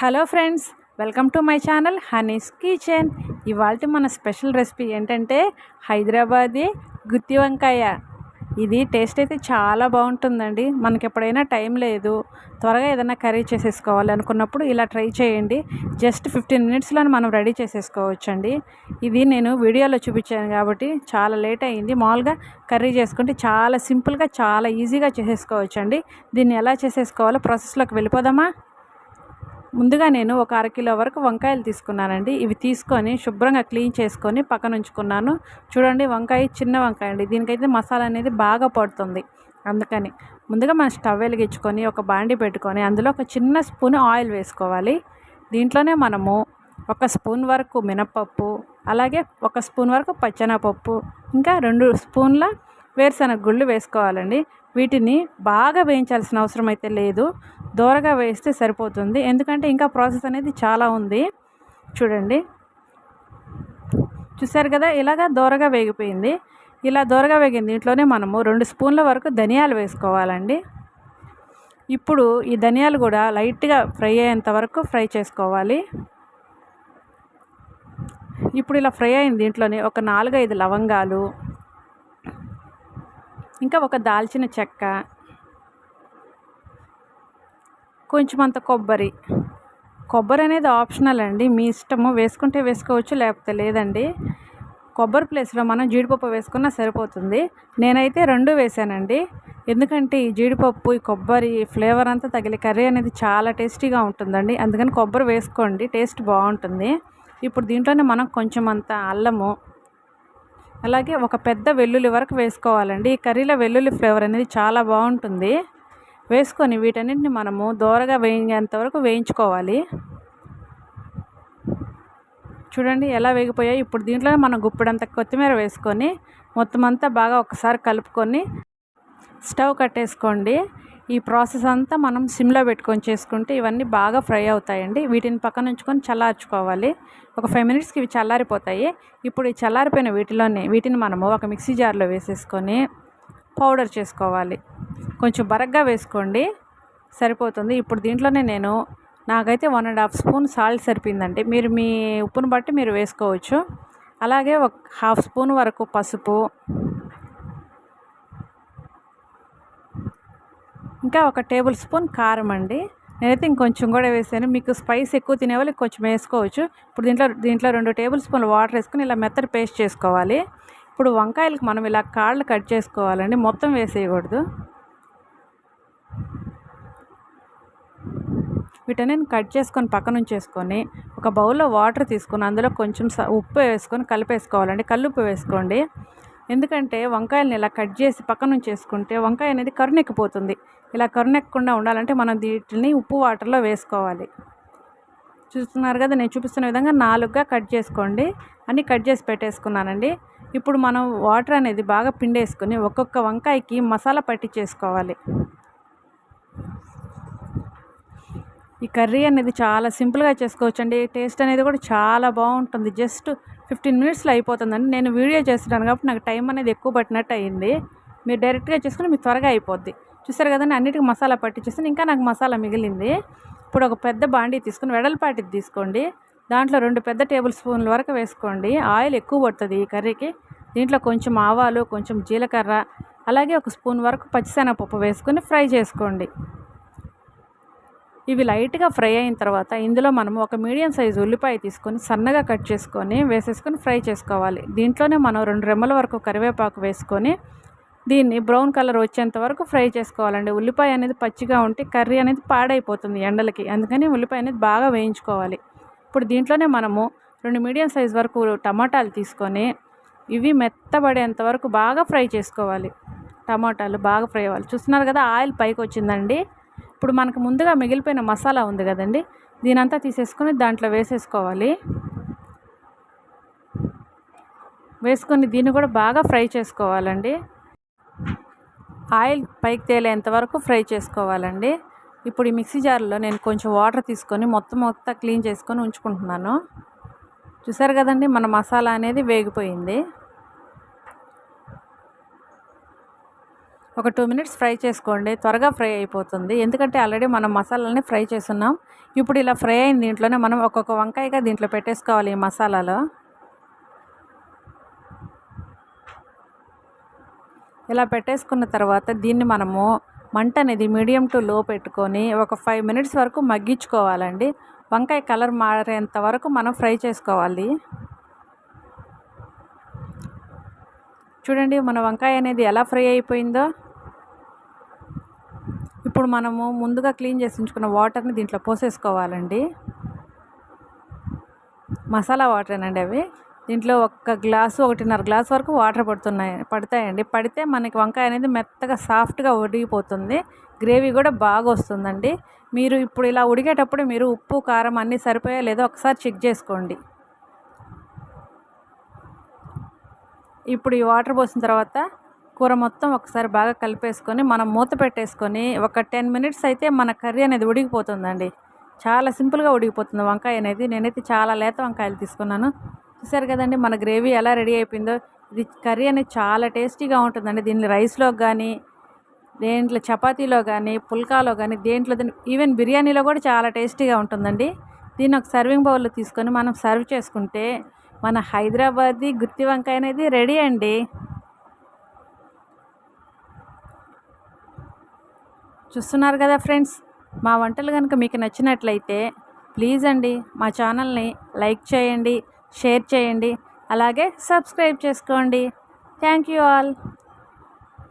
Hello friends, welcome to my channel Honey's kitchen. ఇవాళ మన special recipe ఏంటంటే హైదరాబాదీ గుత్తి వంకాయ. ఇది టేస్ట్ అయితే చాలా బాగుంటుందండి. మనకి ఎప్పుడైనా టైం లేదు, త్వరగా ఏదైనా కర్రీ చేసేసుకోవాలి అనుకున్నప్పుడు ఇలా ట్రై చేయండి. జస్ట్ 15 మినిట్స్లో మనం రెడీ చేసేసుకోవచ్చండి. ఇది నేను వీడియోలో చూపించాను కాబట్టి చాలా లేట్ అయింది. మామూలుగా కర్రీ చేసుకుంటే చాలా సింపుల్గా చాలా ఈజీగా చేసేసుకోవచ్చండి. దీన్ని ఎలా చేసేసుకోవాలో ప్రాసెస్లోకి వెళ్ళిపోదామా? ముందుగా నేను ఒక అరకిలో వరకు వంకాయలు తీసుకున్నానండి. ఇవి తీసుకొని శుభ్రంగా క్లీన్ చేసుకొని పక్కన ఉంచుకున్నాను. చూడండి, వంకాయ చిన్న వంకాయ అండి. దీనికైతే మసాలా అనేది బాగా పడుతుంది. అందుకని ముందుగా మనం స్టవ్ వెలిగించుకొని ఒక బాండి పెట్టుకొని అందులో ఒక చిన్న స్పూన్ ఆయిల్ వేసుకోవాలి. దీంట్లోనే మనము 1 స్పూన్ వరకు మినపప్పు, అలాగే 1 స్పూన్ వరకు పచ్చెనపప్పు, ఇంకా 2 స్పూన్ల వేరుశనగ గుళ్ళు వేసుకోవాలండి. వీటిని బాగా వేయించాల్సిన అవసరం అయితే లేదు, దోరగా వేస్తే సరిపోతుంది. ఎందుకంటే ఇంకా ప్రాసెస్ అనేది చాలా ఉంది. చూడండి, చూసారు కదా, ఇలాగా దోరగా వేగిపోయింది. ఇలా దోరగా వేగింది దీంట్లోనే మనము 2 స్పూన్ల వరకు ధనియాలు వేసుకోవాలండి. ఇప్పుడు ఈ ధనియాలు కూడా లైట్గా ఫ్రై అయ్యేంత వరకు ఫ్రై చేసుకోవాలి. ఇప్పుడు ఇలా ఫ్రై అయిన దీంట్లోనే ఒక 4-5 లవంగాలు, ఇంకా ఒక దాల్చిన చెక్క, కొంచెం అంత కొబ్బరి అనేది ఆప్షనల్ అండి, మీ ఇష్టము. వేసుకుంటే వేసుకోవచ్చు, లేకపోతే లేదండి. కొబ్బరి ప్లేస్లో మనం జీడిపప్పు వేసుకున్నా సరిపోతుంది. నేనైతే 2 వేసానండి. ఎందుకంటే ఈ జీడిపప్పు, ఈ కొబ్బరి ఫ్లేవర్ అంతా తగిలి కర్రీ అనేది చాలా టేస్టీగా ఉంటుందండి. అందుకని కొబ్బరి వేసుకోండి, టేస్ట్ బాగుంటుంది. ఇప్పుడు దీంట్లోనే మనం కొంచెం అంత అల్లము, అలాగే ఒక పెద్ద వెల్లుల్లి వరకు వేసుకోవాలండి. ఈ కర్రీలో వెల్లుల్లి ఫ్లేవర్ అనేది చాలా బాగుంటుంది. వేసుకొని వీటన్నిటిని మనము దోరగా వేయించేంత వరకు వేయించుకోవాలి. చూడండి ఎలా వేగిపోయాయి. ఇప్పుడు దీంట్లోనే మనం గుప్పెడంత కొత్తిమీర వేసుకొని మొత్తం అంతా బాగా ఒకసారి కలుపుకొని స్టవ్ కట్టేసుకోండి. ఈ ప్రాసెస్ అంతా మనం సిమ్లో పెట్టుకొని చేసుకుంటే ఇవన్నీ బాగా ఫ్రై అవుతాయండి. వీటిని పక్కన ఉంచుకొని చల్లార్చుకోవాలి. ఒక 5 మినిట్స్కి ఇవి చల్లారిపోతాయి. ఇప్పుడు ఈ చల్లారిపోయిన వీటిని మనము ఒక మిక్సీ జార్లో వేసేసుకొని పౌడర్ చేసుకోవాలి. కొంచెం బరగ్గా వేసుకోండి, సరిపోతుంది. ఇప్పుడు దీంట్లోనే నాకైతే 1.5 స్పూన్ సాల్ట్ సరిపోయిందండి. మీరు మీ ఉప్పును బట్టి మీరు వేసుకోవచ్చు. అలాగే ఒక 1/2 స్పూన్ వరకు పసుపు, ఇంకా 1 టేబుల్ స్పూన్ కారం అండి. నేనైతే ఇంకొంచెం కూడా వేసాను. మీకు స్పైస్ ఎక్కువ తినేవాళ్ళు కొంచెం వేసుకోవచ్చు. ఇప్పుడు దీంట్లో 2 టేబుల్ స్పూన్లు వాటర్ వేసుకొని ఇలా మెత్తటి పేస్ట్ చేసుకోవాలి. ఇప్పుడు వంకాయలకు మనం ఇలా కాళ్ళు కట్ చేసుకోవాలండి, మొత్తం వేసేయకూడదు. వీటన్నిటిని కట్ చేసుకొని పక్కన ఉంచేసుకొని ఒక బౌల్లో వాటర్ తీసుకొని అందులో కొంచెం ఉప్పు వేసుకొని కలిపేసుకోవాలండి. కల్లుప్పు వేసుకోండి. ఎందుకంటే వంకాయలని ఇలా కట్ చేసి పక్కన ఉంచేసుకుంటే వంకాయ అనేది కరునెక్కిపోతుంది. ఇలా కరునెక్కకుండా ఉండాలంటే మనం వీటిని ఉప్పు వాటర్లో వేసుకోవాలి. చూస్తున్నారు కదా, నేను చూపిస్తున్న విధంగా 4గా కట్ చేసుకోండి. అన్నీ కట్ చేసి పెట్టేసుకున్నానండి. ఇప్పుడు మనం వాటర్ అనేది బాగా పిండేసుకొని ఒక్కొక్క వంకాయకి మసాలా పట్టించేసుకోవాలి. ఈ కర్రీ అనేది చాలా సింపుల్గా చేసుకోవచ్చండి. టేస్ట్ అనేది కూడా చాలా బాగుంటుంది. జస్ట్ 15 మినిట్స్లో అయిపోతుందండి. నేను వీడియో చేస్తున్నాను కాబట్టి నాకు టైం అనేది ఎక్కువ పట్టినట్టు అయింది. మీరు డైరెక్ట్గా చేసుకుని మీకు త్వరగా అయిపోద్ది. చూసారు కదండి, అన్నిటికీ మసాలా పట్టించేసి ఇంకా నాకు మసాలా మిగిలింది. ఇప్పుడు ఒక పెద్ద బాండీ తీసుకుని వెడల్పాటిది తీసుకోండి. దాంట్లో 2 పెద్ద టేబుల్ స్పూన్ల వరకు వేసుకోండి. ఆయిల్ ఎక్కువ పడుతుంది ఈ కర్రీకి. దీంట్లో కొంచెం ఆవాలు, కొంచెం జీలకర్ర, అలాగే 1 స్పూన్ వరకు పచ్చిశనగపప్పు వేసుకొని ఫ్రై చేసుకోండి. ఇవి లైట్గా ఫ్రై అయిన తర్వాత ఇందులో మనము ఒక మీడియం సైజు ఉల్లిపాయ తీసుకొని సన్నగా కట్ చేసుకొని వేసేసుకొని ఫ్రై చేసుకోవాలి. దీంట్లోనే మనం 2 రెమ్మల వరకు కరివేపాకు వేసుకొని దీన్ని బ్రౌన్ కలర్ వచ్చేంత వరకు ఫ్రై చేసుకోవాలండి. ఉల్లిపాయ అనేది పచ్చిగా ఉంటే కర్రీ అనేది పాడైపోతుంది ఎండలకి, అందుకని ఉల్లిపాయ అనేది బాగా వేయించుకోవాలి. ఇప్పుడు దీంట్లోనే మనము 2 మీడియం సైజు వరకు టమాటాలు తీసుకొని ఇవి మెత్తబడేంత వరకు బాగా ఫ్రై చేసుకోవాలి. టమాటాలు బాగా ఫ్రై అవ్వాలి. చూస్తున్నారు కదా, ఆయిల్ పైకి వచ్చిందండి. ఇప్పుడు మనకు ముందుగా మిగిలిపోయిన మసాలా ఉంది కదండి, దీనంతా తీసేసుకొని దాంట్లో వేసేసుకోవాలి. వేసుకొని దీన్ని కూడా బాగా ఫ్రై చేసుకోవాలండి. ఆయిల్ పైకి తేలేంత వరకు ఫ్రై చేసుకోవాలండి. ఇప్పుడు ఈ మిక్సీ జార్లో నేను కొంచెం వాటర్ తీసుకొని మొత్తం క్లీన్ చేసుకొని ఉంచుకుంటున్నాను. చూసారు కదండి, మన మసాలా అనేది వేగిపోయింది. ఒక 2 మినిట్స్ ఫ్రై చేసుకోండి, త్వరగా ఫ్రై అయిపోతుంది. ఎందుకంటే ఆల్రెడీ మనం మసాలాని ఫ్రై చేస్తున్నాం. ఇప్పుడు ఇలా ఫ్రై అయిన దీంట్లోనే మనం ఒక్కొక్క వంకాయగా దీంట్లో పెట్టేసుకోవాలి ఈ మసాలాలో. ఇలా పెట్టేసుకున్న తర్వాత దీన్ని మనము మంట అనేది మీడియం టు లో పెట్టుకొని ఒక 5 మినిట్స్ వరకు మగ్గించుకోవాలండి. వంకాయ కలర్ మారేంత వరకు మనం ఫ్రై చేసుకోవాలి. చూడండి మన వంకాయ అనేది ఎలా ఫ్రై అయిపోయిందో. ఇప్పుడు మనము ముందుగా క్లీన్ చేసి ఉంచుకున్న వాటర్ని దీంట్లో పోసేసుకోవాలండి. మసాలా వాటరేనండి అవి. దీంట్లో 1 గ్లాసు 1.5 గ్లాస్ వరకు వాటర్ పడతాయండి. పడితే మనకి వంకాయ అనేది మెత్తగా సాఫ్ట్గా ఉడికిపోతుంది. గ్రేవీ కూడా బాగా వస్తుందండి. మీరు ఇప్పుడు ఇలా ఉడికేటప్పుడు మీరు ఉప్పు కారం అన్నీ సరిపోయా లేదో ఒకసారి చెక్ చేసుకోండి. ఇప్పుడు ఈ వాటర్ పోసిన తర్వాత కూర మొత్తం ఒకసారి బాగా కలిపేసుకొని మనం మూత పెట్టేసుకొని ఒక 10 మినిట్స్ అయితే మన కర్రీ అనేది ఉడికిపోతుందండి. చాలా సింపుల్గా ఉడికిపోతుంది వంకాయ అనేది. నేనైతే చాలా లేత వంకాయలు తీసుకున్నాను. చూసారు కదండి మన గ్రేవీ ఎలా రెడీ అయిపోయిందో. ఇది కర్రీ అనేది చాలా టేస్టీగా ఉంటుందండి. దీన్ని రైస్లో కానీ, దేంట్లో చపాతీలో కానీ, పుల్కాలో కానీ, దేంట్లో ఈవెన్ బిర్యానీలో కూడా చాలా టేస్టీగా ఉంటుందండి. దీన్ని ఒక సర్వింగ్ బౌల్లో తీసుకొని మనం సర్వ్ చేసుకుంటే మన హైదరాబాదీ గుత్తి వంకాయ అనేది రెడీ అండి. చూస్తున్నారు కదా ఫ్రెండ్స్, మా వంటలు కనుక మీకు నచ్చినట్లయితే ప్లీజ్ అండి మా ఛానల్ని లైక్ చేయండి, షేర్ చేయండి, అలాగే సబ్స్క్రైబ్ చేసుకోండి. Thank you all.